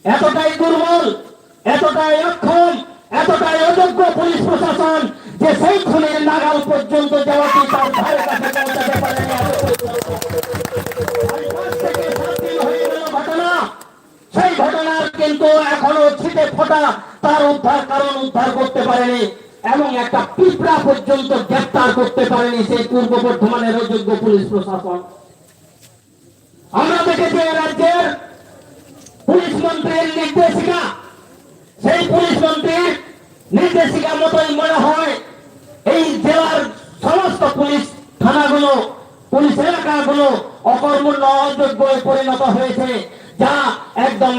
এতটাই দুর্বল, এতটাই অক্ষম, এতটাই অযোগ্য পুলিশ প্রশাসন যে সেই খুনের নাগাল পর্যন্ত যাওয়াটি তার ধারে কাছে পৌঁছাতে পারেনি। ঘটনা, সেই ঘটনার কিন্তু এখনো ছিটে ফোটা তার উদ্ধার করতে পারেনি এবং একটা পিঁপড়া পর্যন্ত গ্রেফতার করতে পারেনি সেই পূর্ব বর্ধমানের অযোগ্য পুলিশ প্রশাসন। আমরা দেখেছি রাজ্যের পুলিশ মন্ত্রীর নির্দেশিকা, সেই পুলিশ মন্ত্রীর নির্দেশিকা মতোই মনে হয় এই জেলার সমস্ত পুলিশ থানাগুলো, পুলিশ এলাকাগুলো অকর্মণ্য অযোগ্যে পরিণত হয়েছে, যা একদম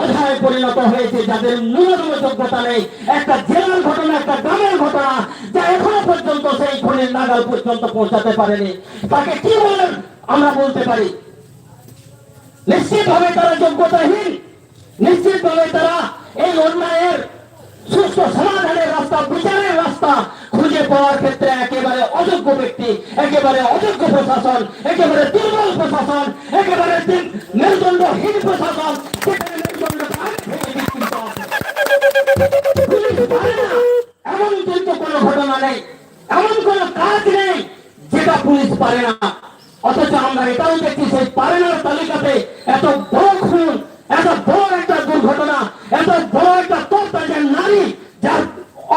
অধায় পরিণত হয়েছে, যাদের ন্যূনতম যোগ্যতা নেই। একটা জেলার ঘটনা, একটা গ্রামের ঘটনা, যা এখনো পর্যন্ত সেই খুনের নাগাল পর্যন্ত পৌঁছাতে পারেনি, তাকে কি বলে আমরা বলতে পারি? নিশ্চিতভাবে তারা যোগ্যতাহীন, নিশ্চিতভাবে তারা এই অন্যায়ের সুষ্ঠু সমাধানের রাস্তা, বিচারের রাস্তা খুঁজে পাওয়ার ক্ষেত্রে একেবারে অযোগ্য ব্যক্তি, একেবারে অযোগ্য প্রশাসন, একেবারে দুর্বল প্রশাসন, একেবারে মেরুদণ্ডহীন প্রশাসন। এমন কিন্তু কোনো ঘটনা নেই, এমন কোনো কাজ নেই যেটা পুলিশ পারে না। অথচ আমরা এটাও দেখছি সেই পারে না তালিকাতে এত বড় খুন, এত বড় একটা দুর্ঘটনা, এত বড় একটা তরতাজা নারী যার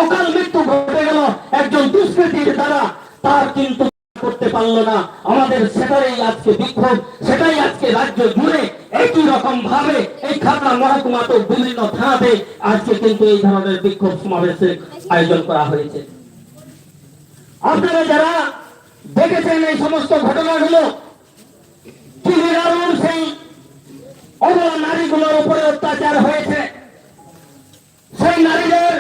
অকাল মৃত্যু ঘটে গেল একজন দুষ্কৃতীর দ্বারা, তার কিন্তু করতে পারলো না। আমাদের সেটাই আজকে বিক্ষোভ, সেটাই আজকে রাজ্য জুড়ে একই রকম ভাবে এই খাতড়া মহকুমা তো বিভিন্ন থানাতে আজকে কিন্তু এই ধরনের বিক্ষোভ সমাবেশের আয়োজন করা হয়েছে। আপনারা যারা দেখেছেন এই সমস্ত ঘটনাগুলো, কি নিরারুণ সেই অবলা নারীগুলোর উপরে অত্যাচার হয়েছে, সেই নারীদের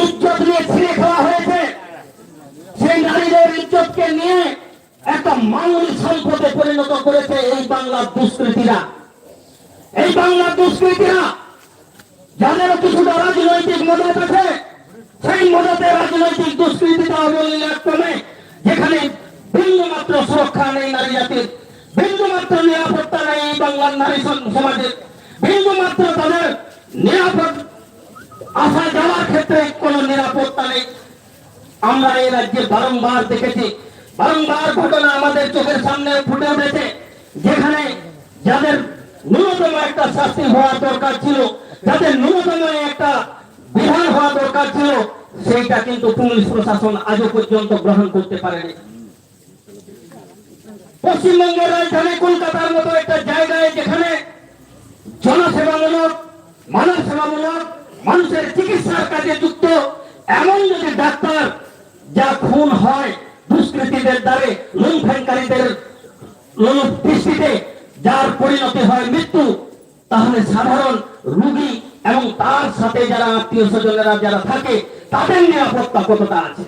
ইজ্জত নিয়ে ছিঁড়ে খাওয়া হয়েছে, সেই নারীদের ইজ্জতকে নিয়ে একটা মামুলি সম্পদে পরিণত করেছে এই বাংলার দুষ্কৃতীরা। এই বাংলার দুষ্কৃতীরা যাদের কিছুটা রাজনৈতিক মদত আছে, সেই মদতে রাজনৈতিক দুষ্কৃতিটা অবলীলাক্রমে, যেখানে বিন্দু মাত্র সুরক্ষা নেই নারী জাতির, বিন্দু মাত্র নিরাপত্তা নেই এই বাংলার নারী সমাজের, বিন্দু মাত্র তাদের নিরাপদ আসা যাওয়ার ক্ষেত্রে কোন নিরাপত্তা নেই। আমরা এই রাজ্যে বারংবার দেখেছি, বারংবার ঘটনা আমাদের চোখের সামনে ফুটে উঠেছে, যেখানে যাদের ন্যূনতম একটা শাস্তি হওয়া দরকার ছিল, যাদের ন্যূনতম একটা বিধান হওয়া দরকার ছিল, সেইটা কিন্তু পুলিশ প্রশাসন আজও পর্যন্ত গ্রহণ করতে পারেনি। পশ্চিমবঙ্গের রাজধানী কলকাতার মতো একটা জায়গায়, যেখানে জনসেবামূলক, মানব সেবামূলক, মানুষের চিকিৎসার কাজে যুক্ত এমন যদি ডাক্তার যা খুন হয় দুষ্কৃতীদের দ্বারে, লুণ্ঠনকারীদের দৃষ্টিতে যার পরিণতি হয় মৃত্যু, তাহলে সাধারণ রোগী এবং তার সাথে যারা আত্মীয় স্বজনেরা যারা থাকে তাদের নিরাপত্তা কতটা আছে?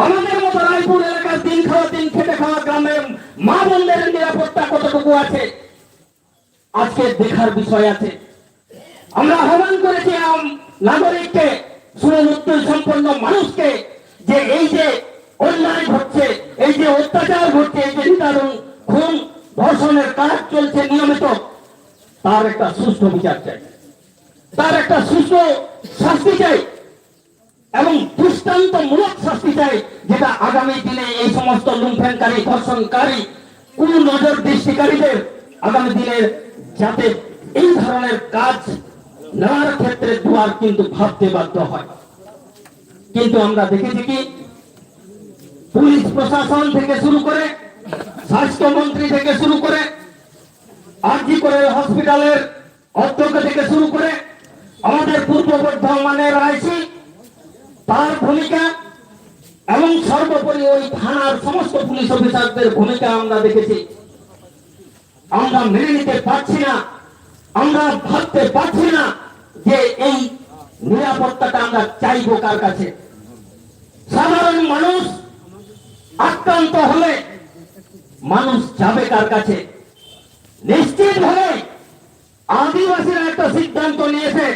আমাদের মতো রায়পুর এলাকার দিন খাওয়া দিন খেটে খাওয়া গ্রামের মা বোনদের নিরাপত্তা কতটুকু আছে আজকে দেখার বিষয় আছে। আমরা আহ্বান করেছি নাগরিককে, সুরক্ষিত সম্পন্ন মানুষকে, যে এই যে অন্যায় ঘটছে, এই যে অত্যাচার ঘটছে, এই যে নিদারুণ খুন ধর্ষণের কাজ চলছে নিয়মিত, তার একটা সুষ্ঠু বিচার চাই, তার একটা সুষ্ঠু শাস্তি চাই এবং দৃষ্টান্তমূলক শাস্তি চাই, যেটা আগামী দিনে এই সমস্ত লুণ্ঠনকারী, ধর্ষণকারী, কোন নজর দৃষ্টিকারীদের আগামী দিনে যাতে এই ধরনের কাজ নেওয়ার ক্ষেত্রে দুয়ার কিন্তু ভাবতে বাধ্য হয়। কিন্তু আমরা দেখেছি কি, পুলিশ প্রশাসন থেকে শুরু করে, স্বাস্থ্যমন্ত্রী থেকে শুরু করে, আরজি করে হসপিটালের অধ্যক্ষ থেকে শুরু করে, আমাদের পূর্ব বর্ধমানের আইসি, তার ভূমিকা এবং সর্বোপরি ওই থানার সমস্ত পুলিশ অফিসারদের ভূমিকা আমরা দেখেছি। আমরা মেনে নিতে পারছি না, আমরা ভাবতে পারছি না যে এই নিরাপত্তাটা আমরা চাইবো কার কাছে। সাধারণ মানুষ আক্রান্ত হলে মানুষ যাবে কার কাছে? নিশ্চিতভাবে আদিবাসীরা একটা সিদ্ধান্ত নিয়েছে,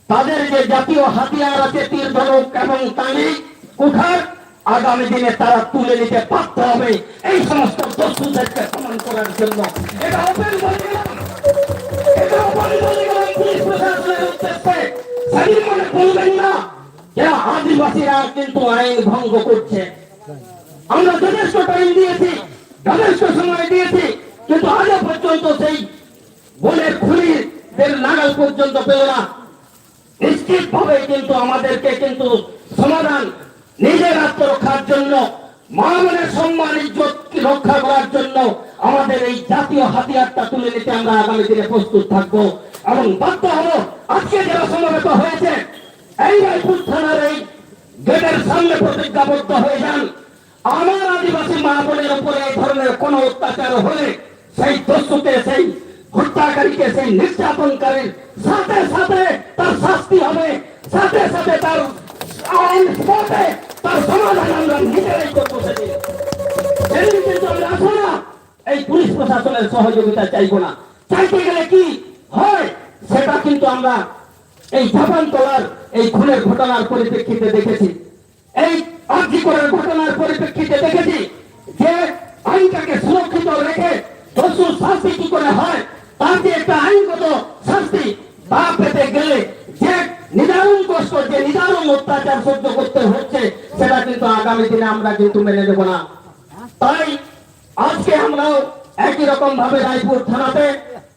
তাদের যে জাতীয় হাতিয়ার আছে তীর ধনুক এবং টাঙ্গি কুঠার, আগামী দিনে তারা তুলে নিতে বাধ্য হবে এই সমস্ত দস্যুদেরকে দমন করার জন্য। এটা ওপেন বলে দিলাম, এটা বলবেন না যে আদিবাসীরা কিন্তু আইন ভঙ্গ করছে। আমরা যথেষ্ট টাইম দিয়েছি, যথেষ্ট সময় দিয়েছি, কিন্তু আজও পর্যন্ত সেই বনের খুনিদের নাগাল পর্যন্ত পেল না। নিশ্চিত ভাবে কিন্তু আমাদেরকে কিন্তু সমাধান, নিজের আত্মরক্ষার জন্য, মা বোনের সম্মান ইজ্জত রক্ষা করার জন্য আমাদের এই জাতীয় হাতিয়ারটা তুলে নিতে আমরা আগামী দিনে প্রস্তুত থাকবো এবং বাধ্য হবো। আজকে যারা সমাবেত হয়েছে এই রায়পুর থানার এই গেটের সামনে প্রতিজ্ঞাবদ্ধ হয়ে যান, আমার আদিবাসী মা বোনের উপরে এই ধরনের কোন অত্যাচার হলে সেই দস্যুকে, সেই হত্যাকারীকে, সেই নির্যাতনকারীর সাথে সাথে তার শাস্তি হবে, সাথে সাথে তার আইন পথে তার সমাধান আমরা নিজেরাই করবো। সেদিন কিন্তু আমরা আসবো না, এই পুলিশ প্রশাসনের সহযোগিতা চাইবো না। চাইতে গেলে কি হয় সেটা কিন্তু আমরা এই জাপান তোলার এই খুনের ঘটনার পরিপ্রেক্ষিতে দেখেছি, এই আর্যিকরের ঘটনার পরিপ্রেক্ষিতে দেখেছি যে আইনটাকে সুরক্ষিত রেখে দস্যুর শাস্তি কি করে হয়, তার যে একটা আইনগত শাস্তি তা পেতে গেলে যে নিদারুণ কষ্ট, যে নিদারুণ অত্যাচার সহ্য করতে হচ্ছে সেটা কিন্তু আগামী দিনে আমরা কিন্তু মেনে নেব না। তাই আজকে আমরাও একই রকম ভাবে রায়পুর থানাতে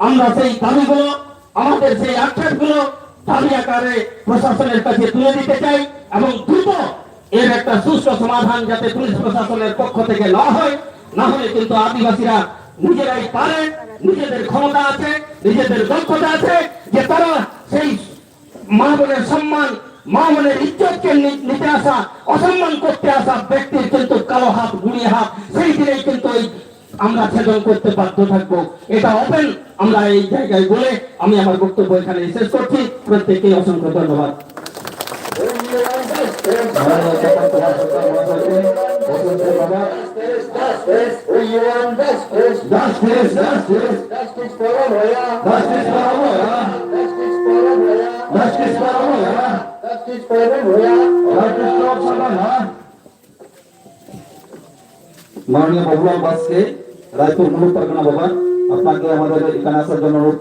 আমরা সেই দাবিগুলো, আমাদের সেই আক্ষেপগুলো দাবি আকারে প্রশাসনের কাছে তুলে দিতে চাই এবং দ্রুত এর একটা সুষ্ঠু সমাধান যাতে পুলিশ প্রশাসনের পক্ষ থেকে না হয়। না হলে কিন্তু আদিবাসীরা নিজেরাই পারে, নিজেদের ক্ষমতা আছে, নিজেদের দক্ষতা আছে যে তারা সেই মা বোনের সম্মান, মা বোনের ইজ্জতকে নিতে আসা, অসম্মান করতে আসা ব্যক্তির কিন্তু কালো হাত, গুড়িয়ে হাত সেই দিনেই কিন্তু আমরা ছেদন করতে বাধ্য থাকবো। এটা ওপেন আমরা এই জায়গায় বলে আমি আমার বক্তব্য এখানে শেষ করছি। প্রত্যেককে অসংখ্য ধন্যবাদ। মাননীয় বাবুলাল বাসকে রায়পুর মুলুক পারগনা বাবা আপনাকে আমাদের এখানে আসার জন্য অনুরোধ